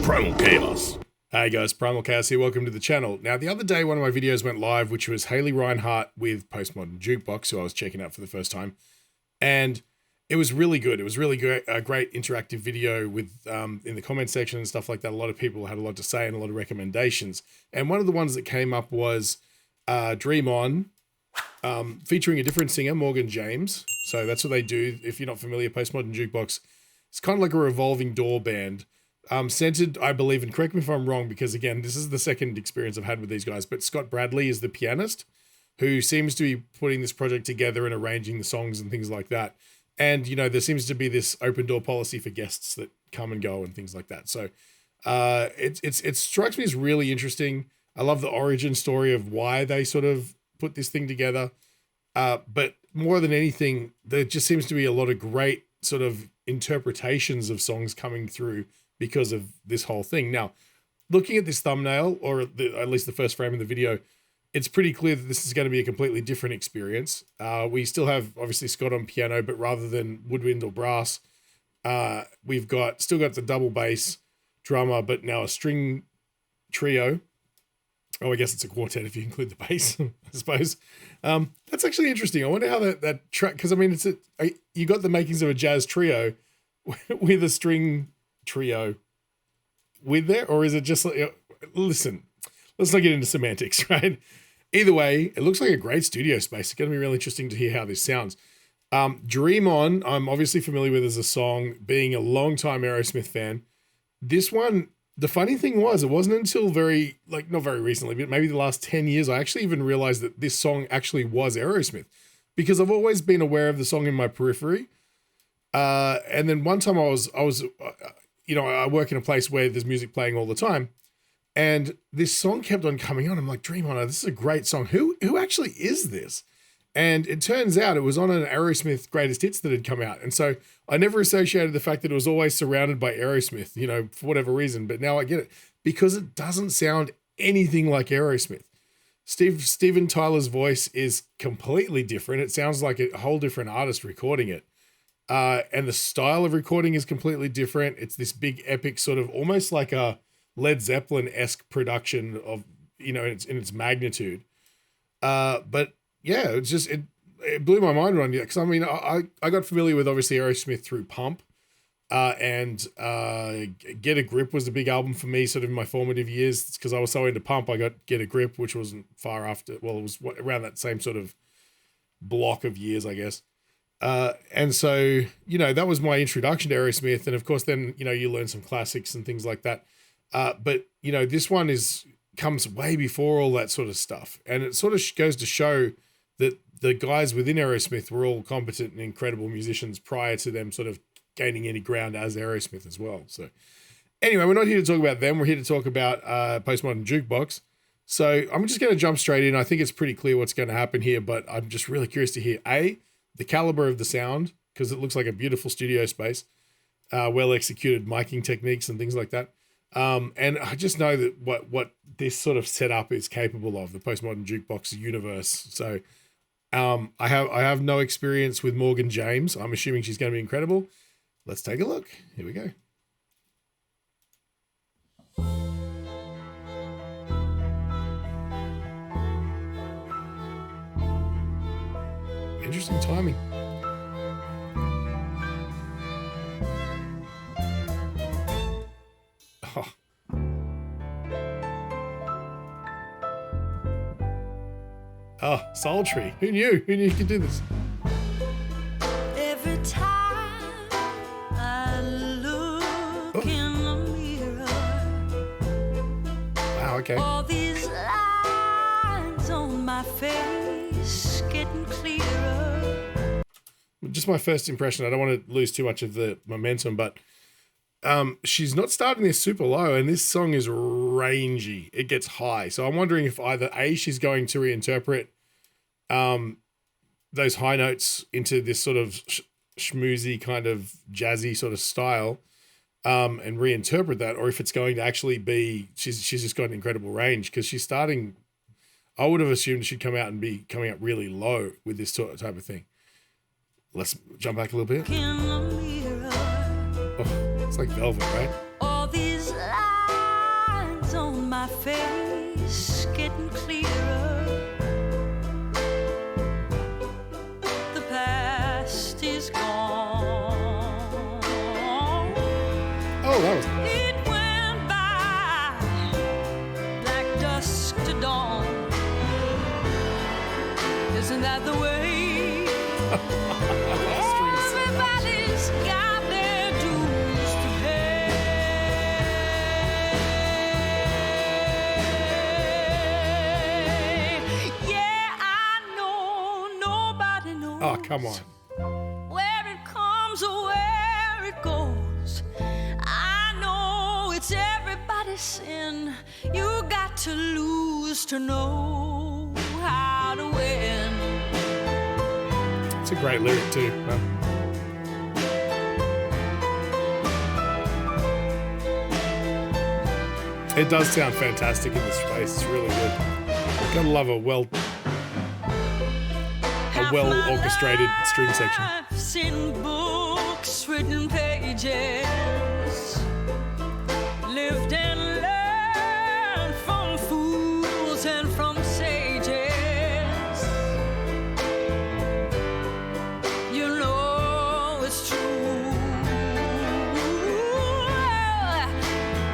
Primal Chaos. Hey guys, Primal Chaos here, welcome to the channel. Now the other day one of my videos went live, which was Haley Reinhart with Postmodern JukeBox, who I was checking out for the first time. And it was really good. It was really good, a great interactive video with in the comment section and stuff like that. A lot of people had a lot to say and a lot of recommendations. And one of the ones that came up was Dream On, featuring a different singer, Morgan James. So that's what they do. If you're not familiar, Postmodern JukeBox, it's kind of like a revolving door band. Centered, I believe, and correct me if I'm wrong, because again, this is the second experience I've had with these guys, but Scott Bradley is the pianist who seems to be putting this project together and arranging the songs and things like that. And, you know, there seems to be this open door policy for guests that come and go and things like that. So it strikes me as really interesting. I love the origin story of why they sort of put this thing together. But more than anything, there just seems to be a lot of great sort of interpretations of songs coming through because of this whole thing. Now, looking at this thumbnail, or at least the first frame of the video, it's pretty clear that this is going to be a completely different experience. We still have, obviously, Scott on piano, but rather than woodwind or brass, we've still got the double bass drummer, but now a string trio. Oh, I guess it's a quartet if you include the bass, I suppose. That's actually interesting. I wonder how that track, because I mean, you got the makings of a jazz trio with a string trio with there, or is it just like, listen, let's not get into semantics, right? Either way, it looks like a great studio space. It's going to be really interesting to hear how this sounds. Dream On, I'm obviously familiar with as a song, being a long-time Aerosmith fan. This one, the funny thing was, it wasn't until not very recently, but maybe the last 10 years, I actually even realized that this song actually was Aerosmith, because I've always been aware of the song in my periphery. And then one time I was I work in a place where there's music playing all the time, and this song kept on coming on. I'm like, Dream On, this is a great song. Who actually is this? And it turns out it was on an Aerosmith greatest hits that had come out. And so I never associated the fact that it was always surrounded by Aerosmith, for whatever reason, but now I get it, because it doesn't sound anything like Aerosmith. Steven Tyler's voice is completely different. It sounds like a whole different artist recording it. And the style of recording is completely different. It's this big epic sort of almost like a Led Zeppelin-esque production of, in its magnitude. But yeah, it blew my mind around. Because I mean, I got familiar with obviously Aerosmith through Pump, and Get a Grip was a big album for me sort of in my formative years, because I was so into Pump. I got Get a Grip, which wasn't far after, well, it was around that same sort of block of years, I guess. And so, that was my introduction to Aerosmith. And of course, then, you learn some classics and things like that. But this one comes way before all that sort of stuff. And it sort of goes to show that the guys within Aerosmith were all competent and incredible musicians prior to them sort of gaining any ground as Aerosmith as well. So anyway, we're not here to talk about them. We're here to talk about, Postmodern JukeBox. So I'm just going to jump straight in. I think it's pretty clear what's going to happen here, but I'm just really curious to hear the caliber of the sound, because it looks like a beautiful studio space, well executed miking techniques and things like that. And I just know that what this sort of setup is capable of, the Postmodern JukeBox universe. So I have no experience with Morgan James. I'm assuming she's going to be incredible. Let's take a look. Here we go. Interesting timing. Oh, sultry. Who knew? Who knew you could do this? Every time I look in the mirror. Wow, okay. All these lines on my face getting clearer. Just my first impression. I don't want to lose too much of the momentum, but she's not starting this super low, and this song is rangy. It gets high. So I'm wondering if either she's going to reinterpret those high notes into this sort of schmoozy kind of jazzy sort of style, and reinterpret that, or if it's going to actually be, she's just got an incredible range, because she's starting, I would have assumed she'd come out and be coming out really low with this type of thing. Let's jump back a little bit. Oh, it's like velvet, right? All these lies my face getting clearer. The past is gone. Oh, that was It went by like dusk to dawn. Isn't that the way? Everybody's got their dues to pay. Yeah, I know nobody knows. Oh, come on. Where it comes or where it goes. I know it's everybody's sin. You got to lose to know how to win. It's a great lyric too. Wow. It does sound fantastic in this space. It's really good. Gotta love a well orchestrated string section. Life's in books, written pages, lived and learned from fools and from sages. You know it's true.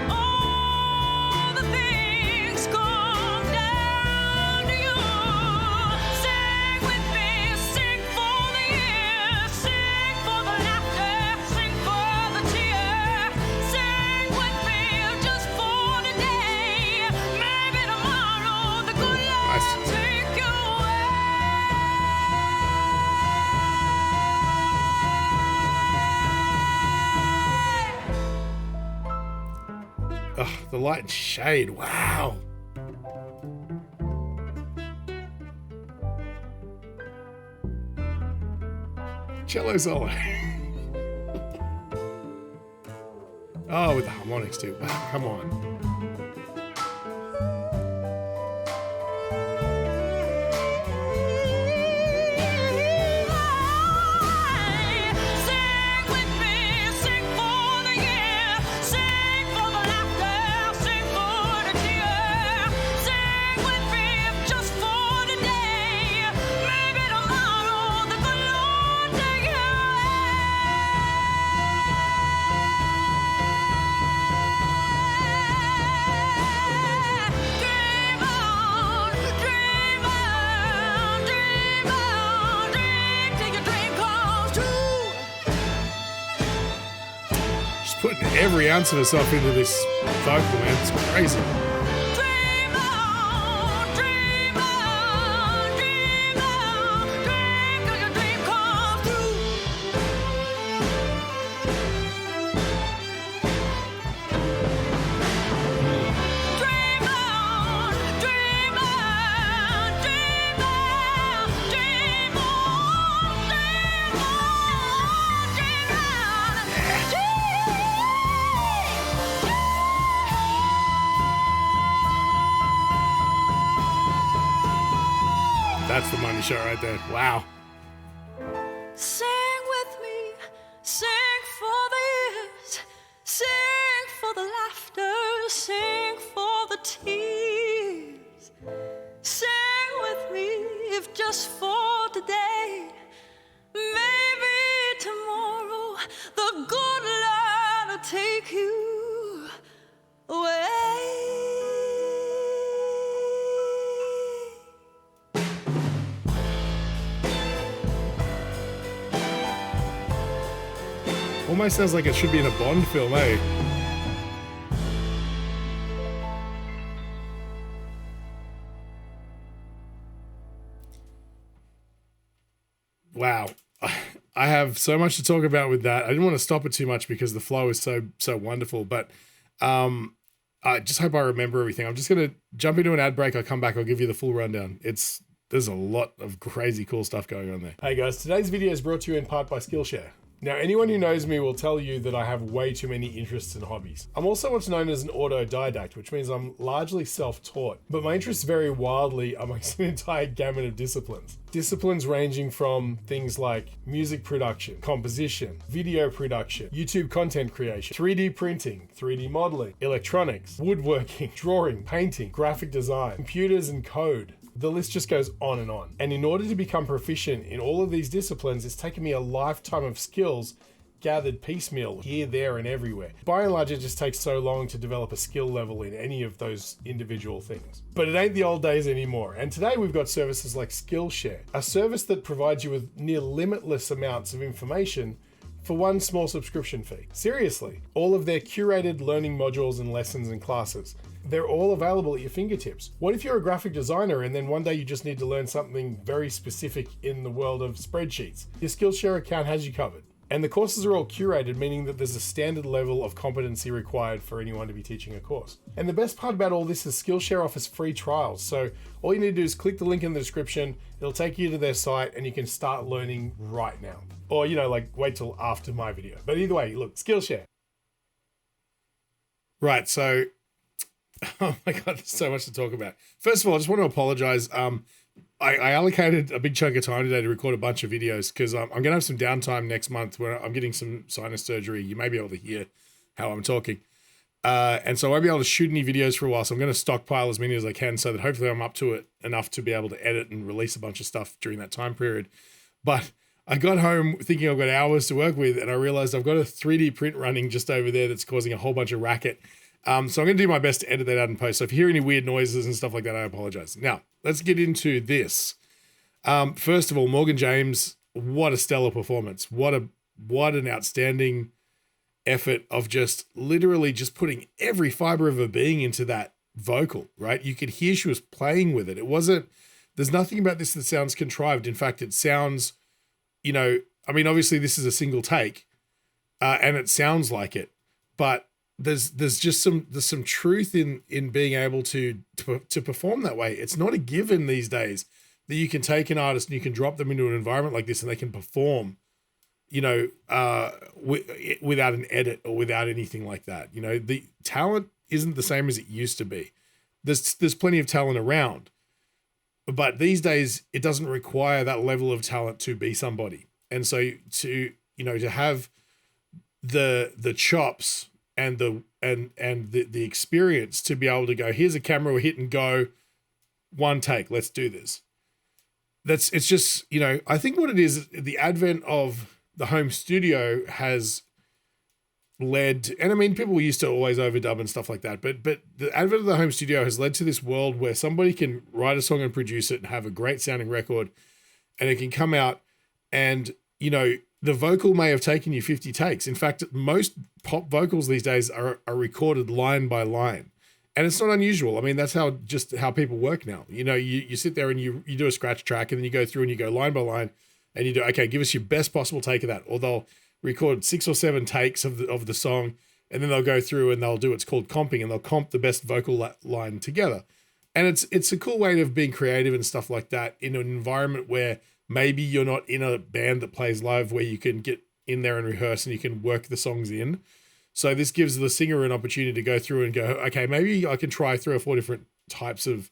All the things come down to you. Sing with me, sing for the years, sing for the laughter, sing for the tears. Sing with me just for today. Maybe tomorrow the good Lord take you away. Ugh, the light and shade. Wow. Cello solo. Oh, with the harmonics too. Wow, come on. Sing with me, sing for the year, sing for the laughter, sing for the tears. Sing with me just for today. Maybe tomorrow the good Lord take you away. Dream on, dream on, dream on, dream till your dream comes true. Just putting every ounce of herself into this vocal, man. It's crazy. Dream on, dream on, dream on, dream till your dream comes true. Dream on, dream on, dream on, dream on, dream That's the money shot right there. Wow. Sing with me, sing for the years, sing for the laughter, sing for the tears. Sing with me, if just for today. Maybe tomorrow the good Lord will take you away. Almost sounds like it should be in a Bond film, eh? Wow. I have so much to talk about with that. I didn't want to stop it too much because the flow is so wonderful, but I just hope I remember everything. I'm just going to jump into an ad break. I'll come back. I'll give you the full rundown. There's a lot of crazy cool stuff going on there. Hey guys, today's video is brought to you in part by Skillshare. Now, anyone who knows me will tell you that I have way too many interests and hobbies. I'm also what's known as an autodidact, which means I'm largely self-taught, but my interests vary wildly amongst an entire gamut of disciplines. Disciplines ranging from things like music production, composition, video production, YouTube content creation, 3D printing, 3D modeling, electronics, woodworking, drawing, painting, graphic design, computers and code. The list just goes on. And in order to become proficient in all of these disciplines, it's taken me a lifetime of skills gathered piecemeal here, there, and everywhere. By and large, it just takes so long to develop a skill level in any of those individual things. But it ain't the old days anymore. And today we've got services like Skillshare, a service that provides you with near limitless amounts of information for one small subscription fee. Seriously, all of their curated learning modules and lessons and classes, they're all available at your fingertips. What if you're a graphic designer and then one day you just need to learn something very specific in the world of spreadsheets? Your Skillshare account has you covered. And the courses are all curated, meaning that there's a standard level of competency required for anyone to be teaching a course. And the best part about all this is Skillshare offers free trials. So all you need to do is click the link in the description. It'll take you to their site and you can start learning right now. Or, wait till after my video. But either way, look, Skillshare. Right, so, oh my God, there's so much to talk about. First of all, I just want to apologize. I allocated a big chunk of time today to record a bunch of videos because I'm going to have some downtime next month where I'm getting some sinus surgery. You may be able to hear how I'm talking. And so I won't be able to shoot any videos for a while. So I'm going to stockpile as many as I can so that hopefully I'm up to it enough to be able to edit and release a bunch of stuff during that time period. But I got home thinking I've got hours to work with and I realized I've got a 3D print running just over there that's causing a whole bunch of racket. So I'm going to do my best to edit that out in post. So if you hear any weird noises and stuff like that, I apologize. Now, let's get into this. First of all, Morgan James, what a stellar performance. What an outstanding effort of just literally just putting every fiber of her being into that vocal, right? You could hear she was playing with it. There's nothing about this that sounds contrived. In fact, it sounds, obviously this is a single take, and it sounds like it, but there's just some truth in being able to perform that way. It's not a given these days that you can take an artist and you can drop them into an environment like this and they can perform, without an edit or without anything like that. The talent isn't the same as it used to be. There's plenty of talent around, but these days it doesn't require that level of talent to be somebody. And so to have the chops and the experience to be able to go, here's a camera, we'll hit and go, one take, let's do this. It's just, I think what it is, the advent of the home studio has led, and people used to always overdub and stuff like that, but the advent of the home studio has led to this world where somebody can write a song and produce it and have a great sounding record, and it can come out and, the vocal may have taken you 50 takes. In fact, most pop vocals these days are recorded line by line. And it's not unusual. That's how people work now. You sit there and you do a scratch track and then you go through and you go line by line and you do, okay, give us your best possible take of that. Or they'll record 6 or 7 takes of the song and then they'll go through and they'll do what's called comping and they'll comp the best vocal line together. And it's a cool way of being creative and stuff like that in an environment where maybe you're not in a band that plays live where you can get in there and rehearse and you can work the songs in. So this gives the singer an opportunity to go through and go, okay, maybe I can try 3 or 4 different types of,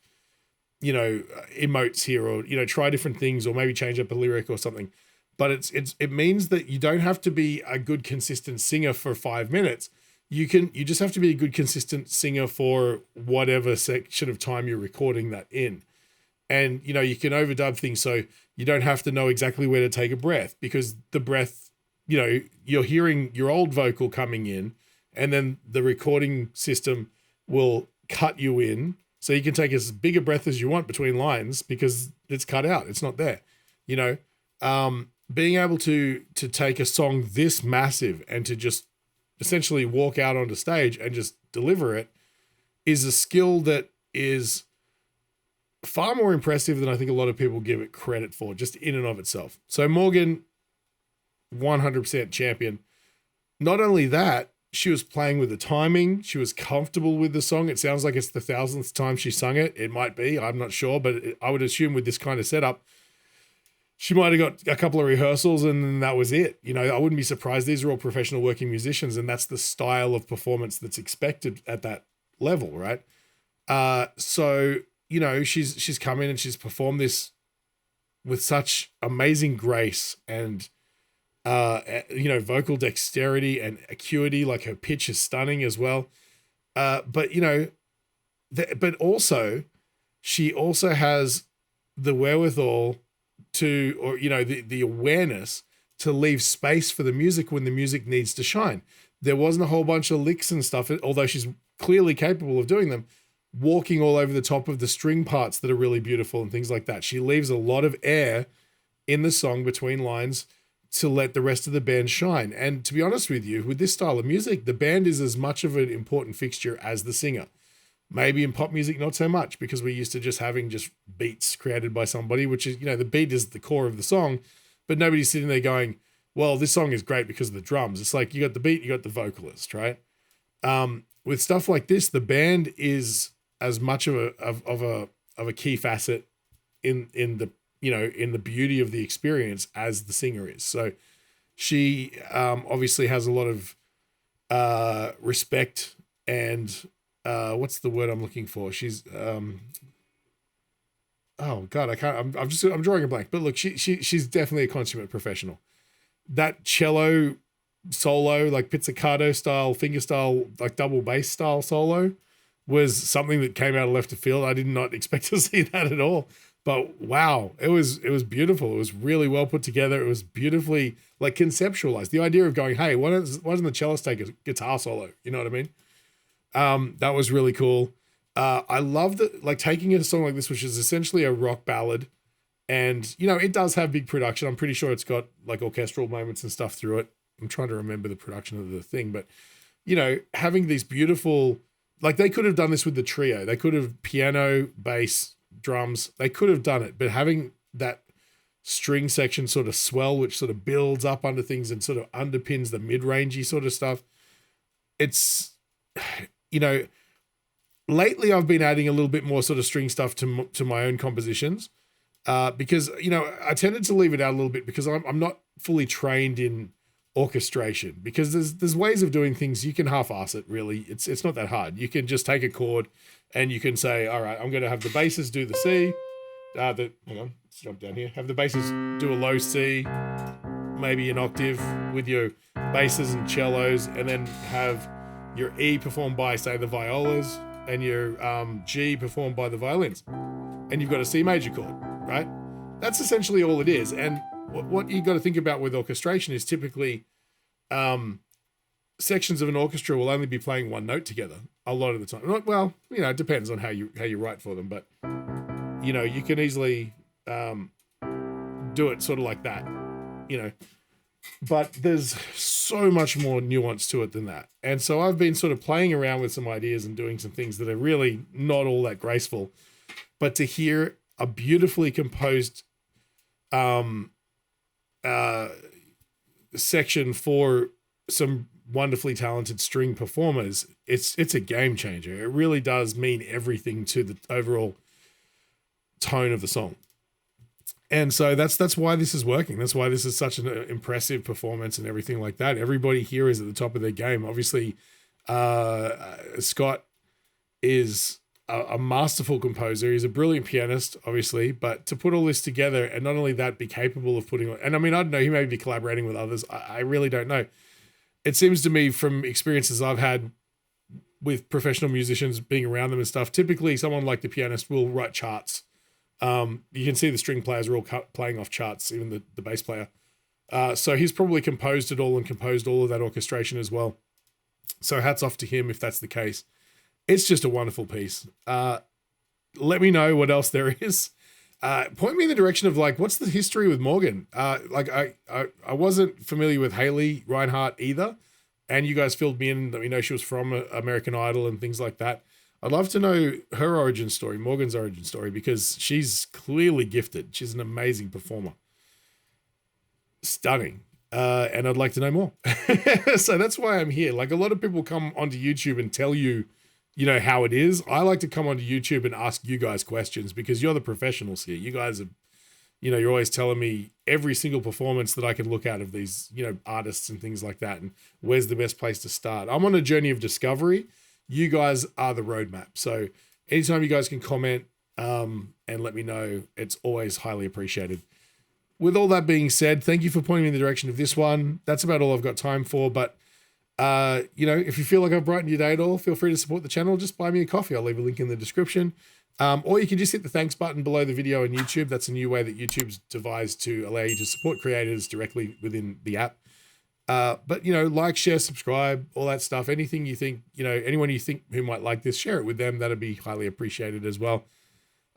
emotes here, or, try different things, or maybe change up a lyric or something. But it means that you don't have to be a good, consistent singer for 5 minutes. You just have to be a good, consistent singer for whatever section of time you're recording that in. And, you can overdub things. So you don't have to know exactly where to take a breath, because the breath, you're hearing your old vocal coming in and then the recording system will cut you in. So you can take as big a breath as you want between lines because it's cut out. It's not there. Being able to take a song this massive and to just essentially walk out onto stage and just deliver it is a skill that is far more impressive than I think a lot of people give it credit for, just in and of itself. So Morgan, 100% champion. Not only that, she was playing with the timing. She was comfortable with the song. It sounds like it's the 1000th time she sung it. It might be, I'm not sure, but I would assume with this kind of setup, she might have got a couple of rehearsals and then that was it. You know, I wouldn't be surprised. These are all professional working musicians, and that's the style of performance that's expected at that level, right? So, you know, she's come in and she's performed this with such amazing grace and, you know, vocal dexterity and acuity. Like, her pitch is stunning as well. But, you know, but also, she also has the wherewithal to, or, you know, the awareness to leave space for the music when the music needs to shine. There wasn't a whole bunch of licks and stuff, although she's clearly capable of doing them, walking all over the top of the string parts that are really beautiful and things like that. She leaves a lot of air in the song between lines to let the rest of the band shine. And to be honest with you, with this style of music, the band is as much of an important fixture as the singer. Maybe in pop music, not so much, because we're used to just having just beats created by somebody, which is, you know, the beat is the core of the song, but nobody's sitting there going, well, this song is great because of the drums. It's like, you got the beat, you got the vocalist, right? With stuff like this, the band is as much of a key facet in the, you know, in the beauty of the experience as the singer is. So she obviously has a lot of respect and what's the word I'm looking for? She's oh God, I can't. I'm drawing a blank. But look, she's definitely a consummate professional. That cello solo, like pizzicato style, fingerstyle, like double bass style solo, was something that came out of left field. I did not expect to see that at all. But wow, it was beautiful. It was really well put together. It was beautifully like conceptualized. The idea of going, hey, why doesn't the cellist take a guitar solo? You know what I mean? That was really cool. I love that, like, taking a song like this, which is essentially a rock ballad, and, you know, it does have big production. I'm pretty sure it's got like orchestral moments and stuff through it. I'm trying to remember the production of the thing, but, you know, having these beautiful, like, they could have done this with the trio. They could have piano, bass, drums. They could have done it, but having that string section sort of swell, which sort of builds up under things and sort of underpins the mid-rangey sort of stuff. It's, you know, lately I've been adding a little bit more sort of string stuff to my own compositions, because, you know, I tended to leave it out a little bit because I'm not fully trained in orchestration, because there's ways of doing things. You can half-ass it, really. It's not that hard. You can just take a chord and you can say, all right, I'm going to have the basses do the C. Hang on, let's jump down here. Have the basses do a low C, maybe an octave with your basses and cellos, and then have your E performed by, say, the violas, and your G performed by the violins. And you've got a C major chord, right? That's essentially all it is. And what you got to think about with orchestration is typically sections of an orchestra will only be playing one note together a lot of the time. Well, you know, it depends on how you write for them, but, you know, you can easily do it sort of like that, you know. But there's so much more nuance to it than that. And so I've been sort of playing around with some ideas and doing some things that are really not all that graceful. But to hear a beautifully composed section for some wonderfully talented string performers, it's a game changer. It really does mean everything to the overall tone of the song. And so that's why this is working. That's why this is such an impressive performance and everything like that. Everybody here is at the top of their game. Obviously, Scott is a masterful composer. He's a brilliant pianist, obviously, but to put all this together and not only that, be capable of putting on, and I mean, I don't know, he may be collaborating with others. I really don't know. It seems to me from experiences I've had with professional musicians being around them and stuff, typically someone like the pianist will write charts. You can see the string players are all playing off charts, even the bass player. So he's probably composed it all and composed all of that orchestration as well. So hats off to him if that's the case. It's just a wonderful piece. Let me know what else there is. Point me in the direction of, like, what's the history with Morgan? Like, I wasn't familiar with Haley Reinhart either. And you guys filled me in that we know she was from American Idol and things like that. I'd love to know her origin story, Morgan's origin story, because she's clearly gifted. She's an amazing performer. Stunning. And I'd like to know more. So that's why I'm here. Like, a lot of people come onto YouTube and tell you, you know, how it is. I like to come onto YouTube and ask you guys questions because you're the professionals here. You guys have you know, you're always telling me every single performance that I can look at of these, you know, artists and things like that, and where's the best place to start. I'm on a journey of discovery. You guys are the roadmap. So anytime you guys can comment and let me know, it's always highly appreciated. With all that being said, thank you for pointing me in the direction of this one. That's about all I've got time for. But, you know, if you feel like I've brightened your day at all, feel free to support the channel. Just buy me a coffee. I'll leave a link in the description. Or you can just hit the thanks button below the video on YouTube. That's a new way that YouTube's devised to allow you to support creators directly within the app. But, you know, like, share, subscribe, all that stuff. Anything you think, you know, anyone you think who might like this, share it with them. That'd be highly appreciated as well.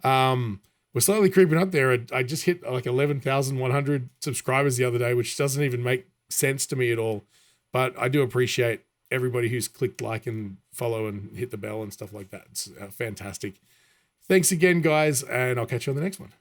We're slowly creeping up there. I just hit like 11,100 subscribers the other day, which doesn't even make sense to me at all. But I do appreciate everybody who's clicked like and follow and hit the bell and stuff like that. It's fantastic. Thanks again, guys, and I'll catch you on the next one.